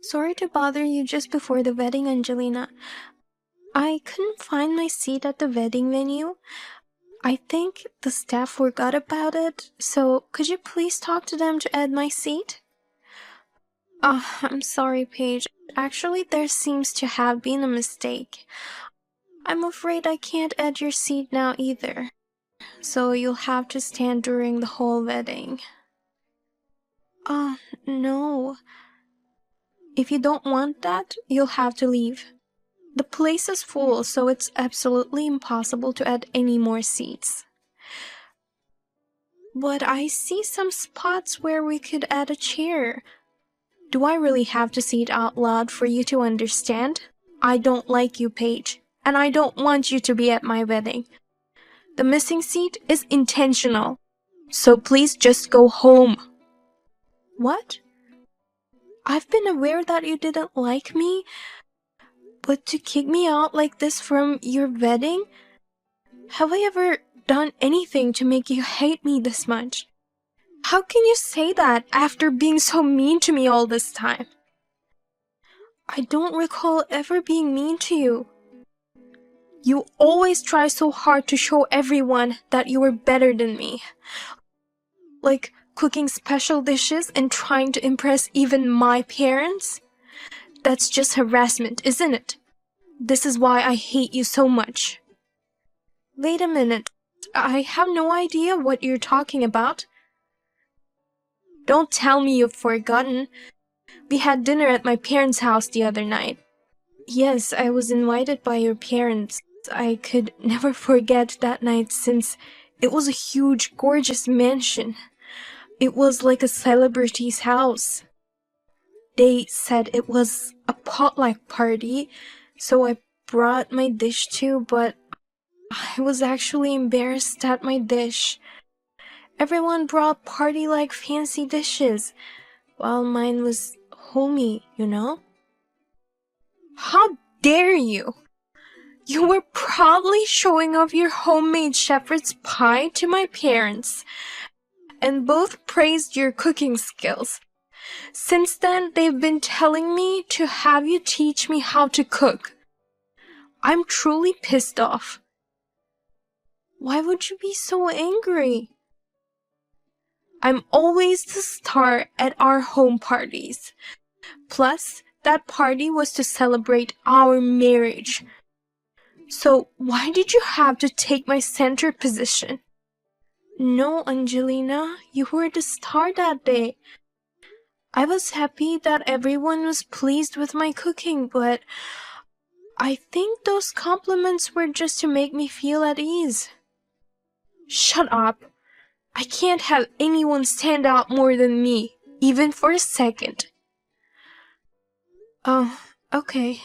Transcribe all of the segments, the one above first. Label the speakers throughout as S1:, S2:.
S1: Sorry to bother you just before the wedding, Angelina. I couldn't find my seat at the wedding venue. I think the staff forgot about it, so could you please talk to them to add my seat? I'm sorry, Paige. Actually, there seems to have been a mistake. I'm afraid I can't add your seat now either, so you'll have to stand during the whole wedding. No. If you don't want that, you'll have to leave. The place is full, so it's absolutely impossible to add any more seats. But I see some spots where we could add a chair. Do I really have to say it out loud for you to understand? I don't like you, Paige, and I don't want you to be at my wedding. The missing seat is intentional, so please just go home. What? I've been aware that you didn't like me, but to kick me out like this from your wedding? Have I ever done anything to make you hate me this much? How can you say that after being so mean to me all this time? I don't recall ever being mean to you. You always try so hard to show everyone that you were better than me. Like cooking special dishes and trying to impress even my parents? That's just harassment, isn't it? This is why I hate you so much. Wait a minute. I have no idea what you're talking about. Don't tell me you've forgotten. We had dinner at my parents' house the other night. Yes, I was invited by your parents. I could never forget that night since it was a huge, gorgeous mansion. It was like a celebrity's house. They said it was a potluck party, so I brought my dish too, but I was actually embarrassed at my dish. Everyone brought party-like fancy dishes, while mine was homey, you know? How dare you! You were probably showing off your homemade shepherd's pie to my parents, and both praised your cooking skills. Since then, they've been telling me to have you teach me how to cook. I'm truly pissed off. Why would you be so angry? I'm always the star at our home parties. Plus, that party was to celebrate our marriage. So why did you have to take my center position? No, Angelina, you were the star that day. I was happy that everyone was pleased with my cooking, but I think those compliments were just to make me feel at ease. Shut up. I can't have anyone stand out more than me, even for a second. Oh, okay.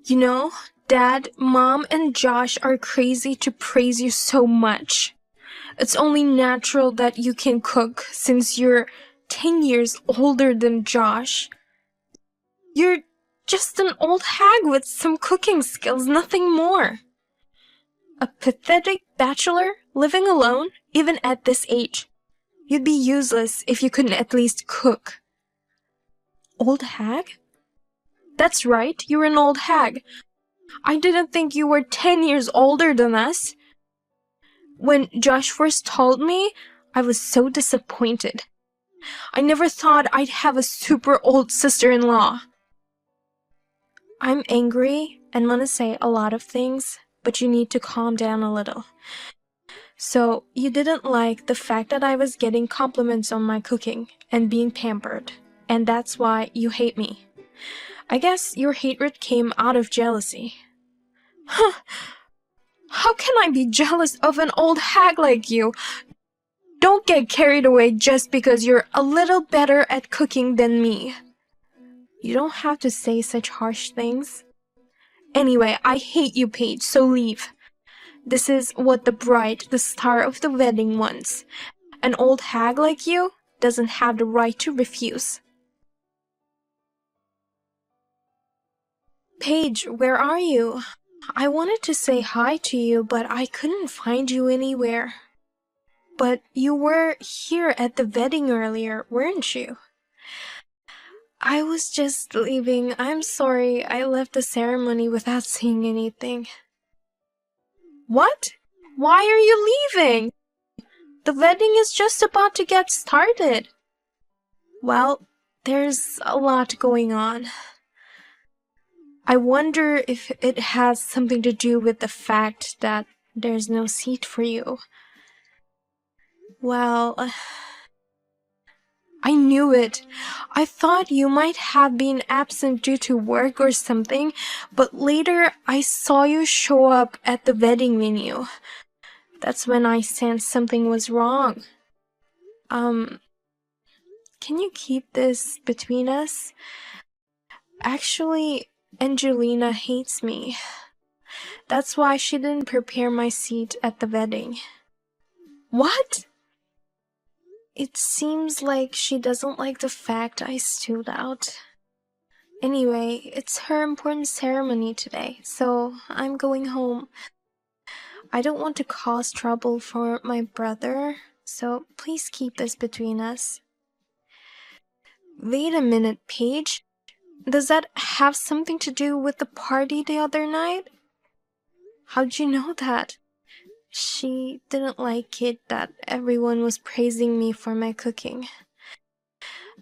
S1: You know, Dad, Mom, and Josh are crazy to praise you so much. It's only natural that you can cook since you're 10 years older than Josh. You're just an old hag with some cooking skills, nothing more. A pathetic bachelor living alone, even at this age. You'd be useless if you couldn't at least cook. Old hag? That's right, you're an old hag. I didn't think you were 10 years older than us. When Josh first told me, I was so disappointed. I never thought I'd have a super old sister-in-law. I'm angry and want to say a lot of things, but you need to calm down a little. So, you didn't like the fact that I was getting compliments on my cooking and being pampered, and that's why you hate me. I guess your hatred came out of jealousy. Huh. How can I be jealous of an old hag like you? Don't get carried away just because you're a little better at cooking than me. You don't have to say such harsh things. Anyway, I hate you, Paige, so leave. This is what the bride, the star of the wedding, wants. An old hag like you doesn't have the right to refuse. Paige, where are you? I wanted to say hi to you, but I couldn't find you anywhere. But you were here at the wedding earlier, weren't you? I was just leaving. I'm sorry I left the ceremony without saying anything. What? Why are you leaving? The wedding is just about to get started. Well, there's a lot going on. I wonder if it has something to do with the fact that there's no seat for you. Well, I knew it. I thought you might have been absent due to work or something, but later I saw you show up at the wedding venue. That's when I sensed something was wrong. Can you keep this between us? Actually, Angelina hates me. That's why she didn't prepare my seat at the wedding. What? It seems like she doesn't like the fact I stood out. Anyway, it's her important ceremony today, so I'm going home. I don't want to cause trouble for my brother, so please keep this between us. Wait a minute, Paige. Does that have something to do with the party the other night? How'd you know that? She didn't like it that everyone was praising me for my cooking.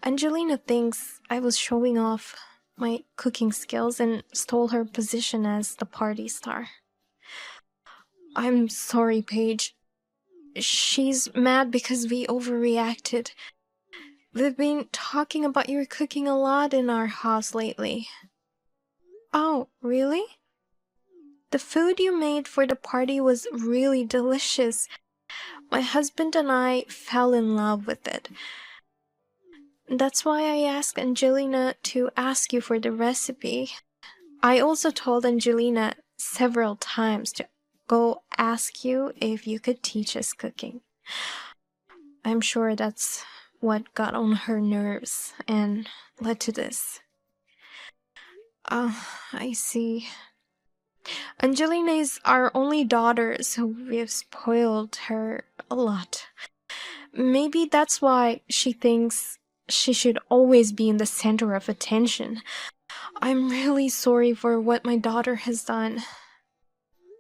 S1: Angelina thinks I was showing off my cooking skills and stole her position as the party star. I'm sorry, Paige. She's mad because we overreacted. We've been talking about your cooking a lot in our house lately. Oh, really? The food you made for the party was really delicious. My husband and I fell in love with it. That's why I asked Angelina to ask you for the recipe. I also told Angelina several times to go ask you if you could teach us cooking. I'm sure that's what got on her nerves and led to this. I see. Angelina is our only daughter, so we've spoiled her a lot. Maybe that's why she thinks she should always be in the center of attention. I'm really sorry for what my daughter has done.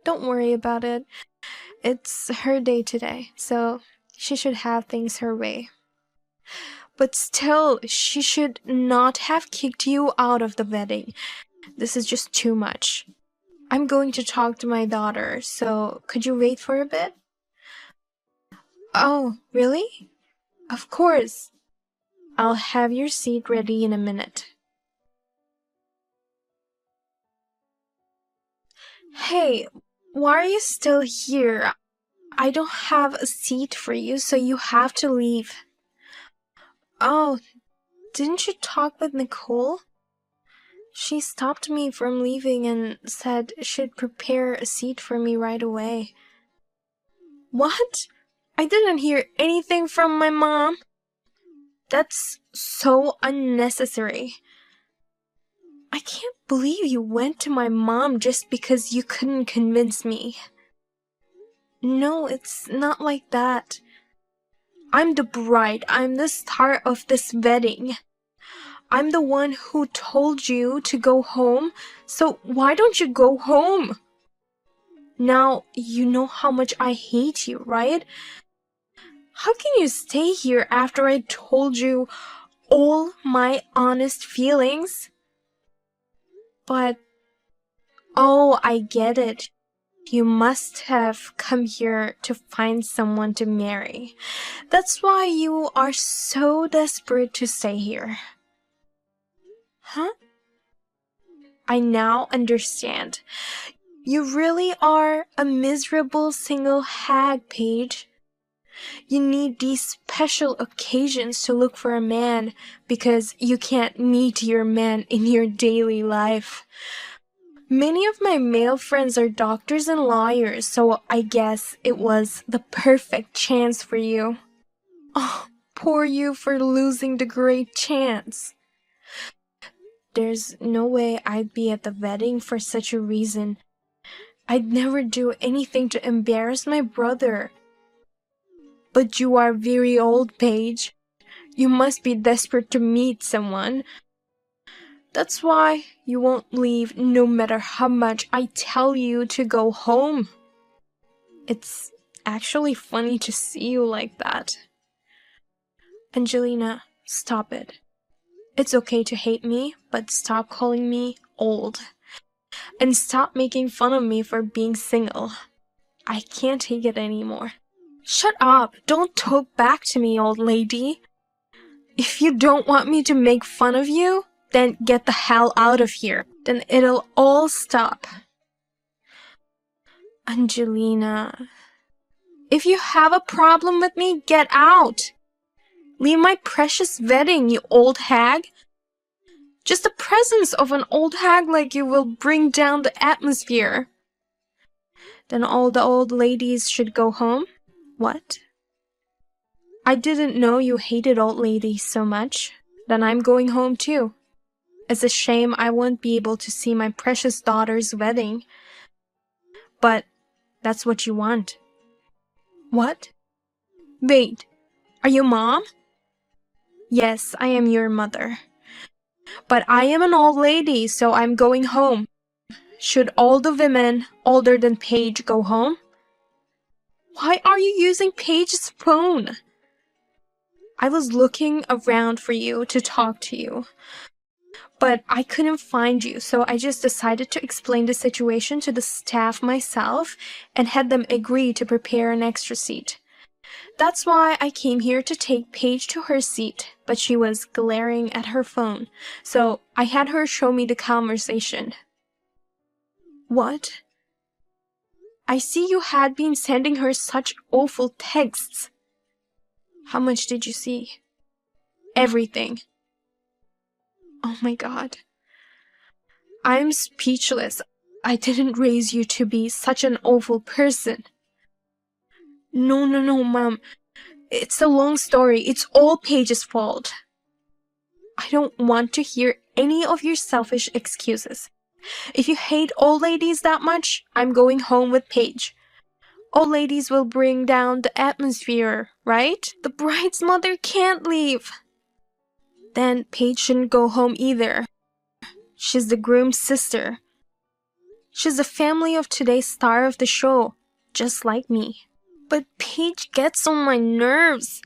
S1: Don't worry about it. It's her day today, so she should have things her way. But still, she should not have kicked you out of the wedding. This is just too much. I'm going to talk to my daughter, so could you wait for a bit? Oh, really? Of course. I'll have your seat ready in a minute. Hey, why are you still here? I don't have a seat for you, so you have to leave. Oh, didn't you talk with Nicole? She stopped me from leaving and said she'd prepare a seat for me right away. What? I didn't hear anything from my mom. That's so unnecessary. I can't believe you went to my mom just because you couldn't convince me. No, it's not like that. I'm the bride. I'm the star of this wedding. I'm the one who told you to go home, so why don't you go home? Now you know how much I hate you, right? How can you stay here after I told you all my honest feelings? But, oh, I get it. You must have come here to find someone to marry. That's why you are so desperate to stay here. Huh? I now understand. You really are a miserable single hag, Paige. You need these special occasions to look for a man because you can't meet your man in your daily life. Many of my male friends are doctors and lawyers, so I guess it was the perfect chance for you. Oh, poor you for losing the great chance. There's no way I'd be at the wedding for such a reason. I'd never do anything to embarrass my brother. But you are very old, Paige. You must be desperate to meet someone. That's why you won't leave no matter how much I tell you to go home. It's actually funny to see you like that. Angelina, stop it. It's okay to hate me, but stop calling me old. And stop making fun of me for being single. I can't take it anymore. Shut up! Don't talk back to me, old lady. If you don't want me to make fun of you, then get the hell out of here. Then it'll all stop. Angelina, if you have a problem with me, get out. Leave my precious wedding, you old hag. Just the presence of an old hag like you will bring down the atmosphere. Then all the old ladies should go home? What? I didn't know you hated old ladies so much. Then I'm going home too. It's a shame I won't be able to see my precious daughter's wedding. But that's what you want. What? Wait, are you Mom? Yes, I am your mother. But I am an old lady, so I'm going home. Should all the women older than Paige go home? Why are you using Paige's phone? I was looking around for you to talk to you, but I couldn't find you, so I just decided to explain the situation to the staff myself and had them agree to prepare an extra seat. That's why I came here to take Paige to her seat, but she was glaring at her phone, so I had her show me the conversation. What? I see you had been sending her such awful texts. How much did you see? Everything. Oh my God. I'm speechless. I didn't raise you to be such an awful person. No, Mom. It's a long story. It's all Paige's fault. I don't want to hear any of your selfish excuses. If you hate old ladies that much, I'm going home with Paige. Old ladies will bring down the atmosphere, right? The bride's mother can't leave. Then Paige shouldn't go home either. She's the groom's sister. She's the family of today's star of the show, just like me. But Paige gets on my nerves.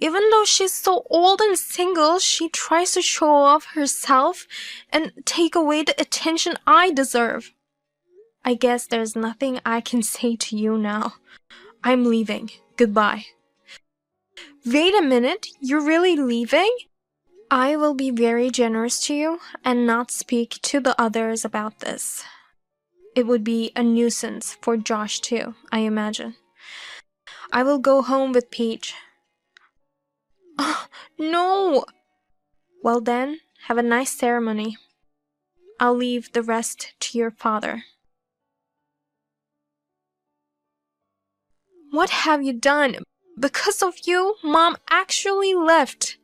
S1: Even though she's so old and single, she tries to show off herself and take away the attention I deserve. I guess there's nothing I can say to you now. I'm leaving. Goodbye. Wait a minute, you're really leaving? I will be very generous to you and not speak to the others about this. It would be a nuisance for Josh too, I imagine. I will go home with Paige. Oh, no! Well then, have a nice ceremony. I'll leave the rest to your father. What have you done? Because of you, Mom actually left.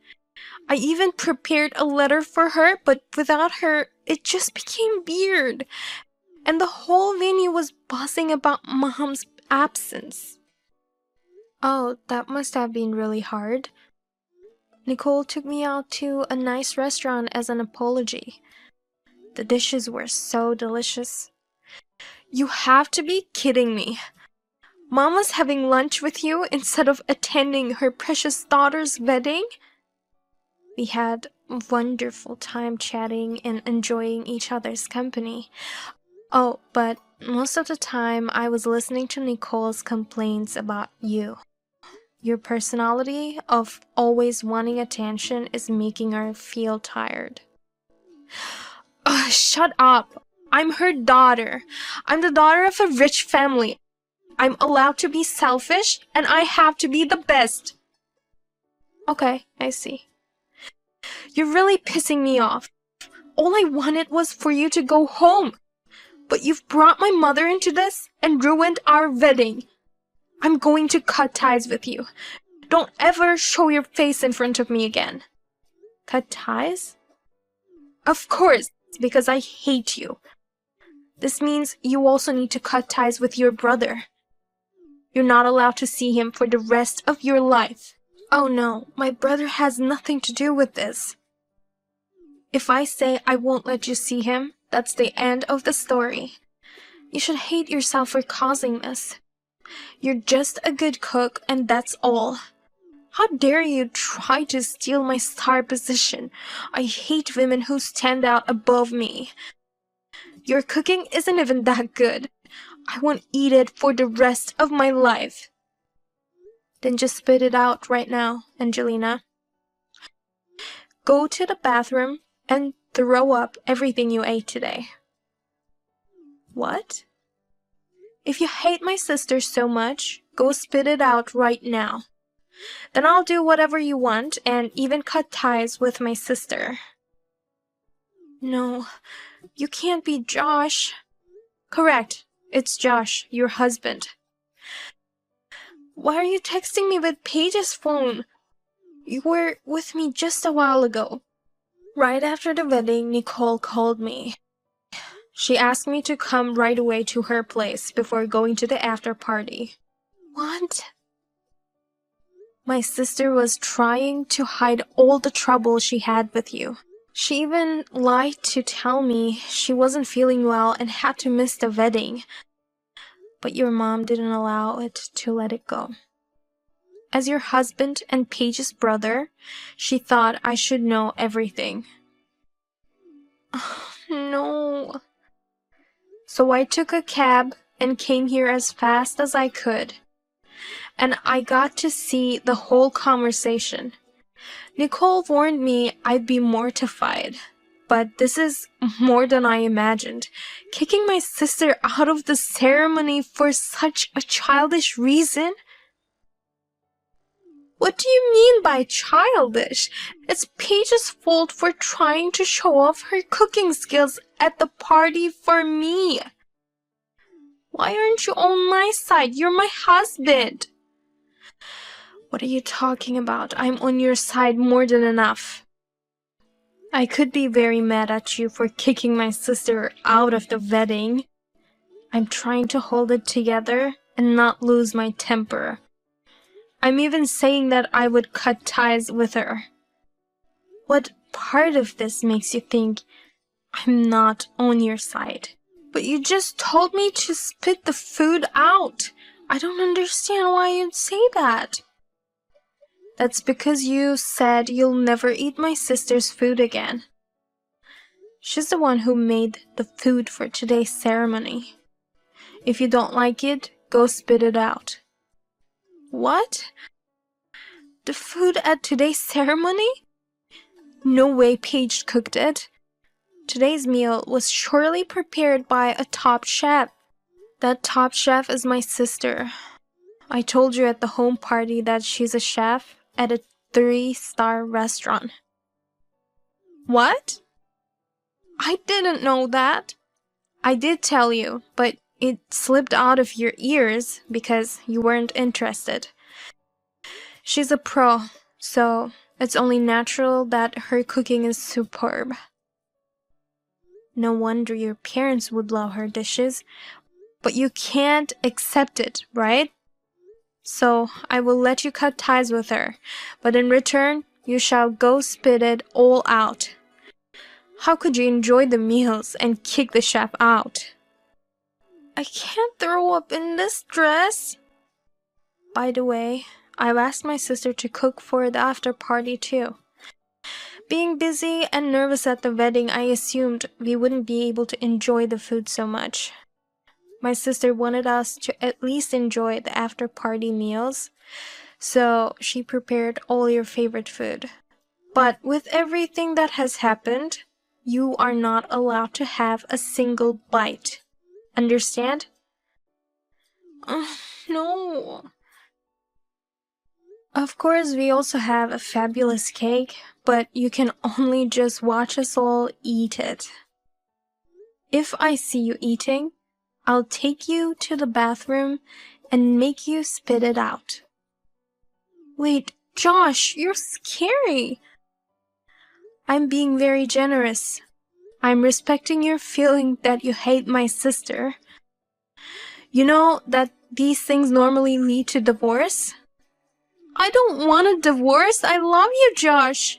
S1: I even prepared a letter for her, but without her, it just became weird. And the whole venue was buzzing about Mom's absence. Oh, that must have been really hard. Nicole took me out to a nice restaurant as an apology. The dishes were so delicious. You have to be kidding me. Mom was having lunch with you instead of attending her precious daughter's wedding? We had a wonderful time chatting and enjoying each other's company. Oh, but most of the time I was listening to Nicole's complaints about you. Your personality of always wanting attention is making her feel tired. Ugh, shut up! I'm her daughter. I'm the daughter of a rich family. I'm allowed to be selfish, and I have to be the best. Okay, I see. You're really pissing me off. All I wanted was for you to go home. But you've brought my mother into this and ruined our wedding. I'm going to cut ties with you. Don't ever show your face in front of me again. Cut ties? Of course, because I hate you. This means you also need to cut ties with your brother. You're not allowed to see him for the rest of your life. Oh no, my brother has nothing to do with this. If I say I won't let you see him, that's the end of the story. You should hate yourself for causing this. You're just a good cook and that's all. How dare you try to steal my star position? I hate women who stand out above me. Your cooking isn't even that good. I won't eat it for the rest of my life. Then just spit it out right now, Angelina. Go to the bathroom and throw up everything you ate today. What? If you hate my sister so much, go spit it out right now. Then I'll do whatever you want and even cut ties with my sister. No, you can't be Josh. Correct, it's Josh, your husband. Why are you texting me with Paige's phone? You were with me just a while ago. Right after the wedding, Nicole called me. She asked me to come right away to her place before going to the after party. What? My sister was trying to hide all the trouble she had with you. She even lied to tell me she wasn't feeling well and had to miss the wedding. But your mom didn't allow it to let it go. As your husband and Paige's brother, she thought I should know everything. Oh, no. So I took a cab and came here as fast as I could. And I got to see the whole conversation. Nicole warned me I'd be mortified. But this is more than I imagined. Kicking my sister out of the ceremony for such a childish reason? What do you mean by childish? It's Paige's fault for trying to show off her cooking skills at the party for me. Why aren't you on my side? You're my husband. What are you talking about? I'm on your side more than enough. I could be very mad at you for kicking my sister out of the wedding. I'm trying to hold it together and not lose my temper. I'm even saying that I would cut ties with her. What part of this makes you think I'm not on your side? But you just told me to spit the food out. I don't understand why you'd say that. That's because you said you'll never eat my sister's food again. She's the one who made the food for today's ceremony. If you don't like it, go spit it out. What? The food at today's ceremony? No way Paige cooked it. Today's meal was surely prepared by a top chef. That top chef is my sister. I told you at the home party that she's a chef at a 3-star restaurant. What? I didn't know that. I did tell you, but it slipped out of your ears because you weren't interested. She's a pro, so it's only natural that her cooking is superb. No wonder your parents would love her dishes, but you can't accept it, right? So I will let you cut ties with her, but in return, you shall go spit it all out. How could you enjoy the meals and kick the chef out? I can't throw up in this dress. By the way, I've asked my sister to cook for the after party too. Being busy and nervous at the wedding, I assumed we wouldn't be able to enjoy the food so much. My sister wanted us to at least enjoy the after party meals, so she prepared all your favorite food. But with everything that has happened, you are not allowed to have a single bite. Understand? No. Of course, we also have a fabulous cake, but you can only just watch us all eat it. If I see you eating, I'll take you to the bathroom and make you spit it out. Wait, Josh, you're scary. I'm being very generous. I'm respecting your feeling that you hate my sister. You know that these things normally lead to divorce? I don't want a divorce. I love you, Josh.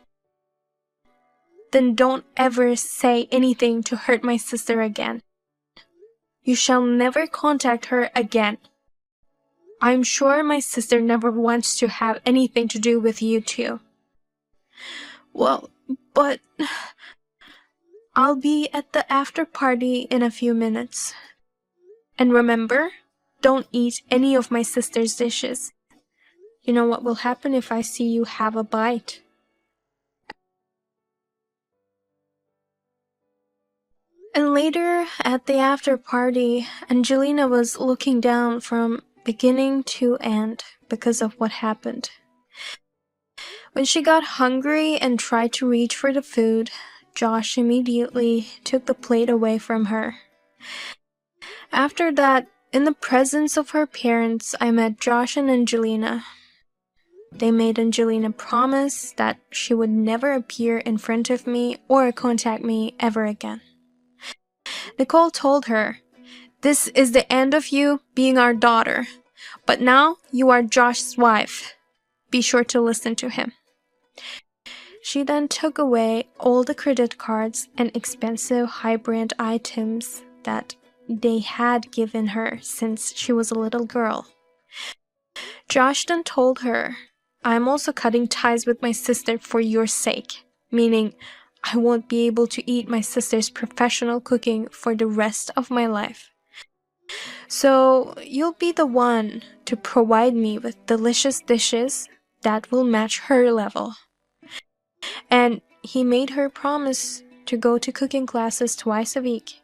S1: then don't ever say anything to hurt my sister again. You shall never contact her again. I'm sure my sister never wants to have anything to do with you two. Well, but I'll be at the after party in a few minutes. And remember, don't eat any of my sister's dishes. You know what will happen if I see you have a bite. And later, at the after party, Angelina was looking down from beginning to end because of what happened. When she got hungry and tried to reach for the food, Josh immediately took the plate away from her. After that, in the presence of her parents, I met Josh and Angelina. They made Angelina promise that she would never appear in front of me or contact me ever again. Nicole told her, "This is the end of you being our daughter, but now you are Josh's wife. Be sure to listen to him." She then took away all the credit cards and expensive high-brand items that they had given her since she was a little girl. Josh then told her, "I'm also cutting ties with my sister for your sake," meaning I won't be able to eat my sister's professional cooking for the rest of my life. So you'll be the one to provide me with delicious dishes that will match her level. And he made her promise to go to cooking classes twice a week.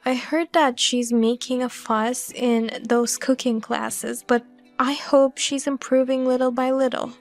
S1: I heard that she's making a fuss in those cooking classes, but I hope she's improving little by little.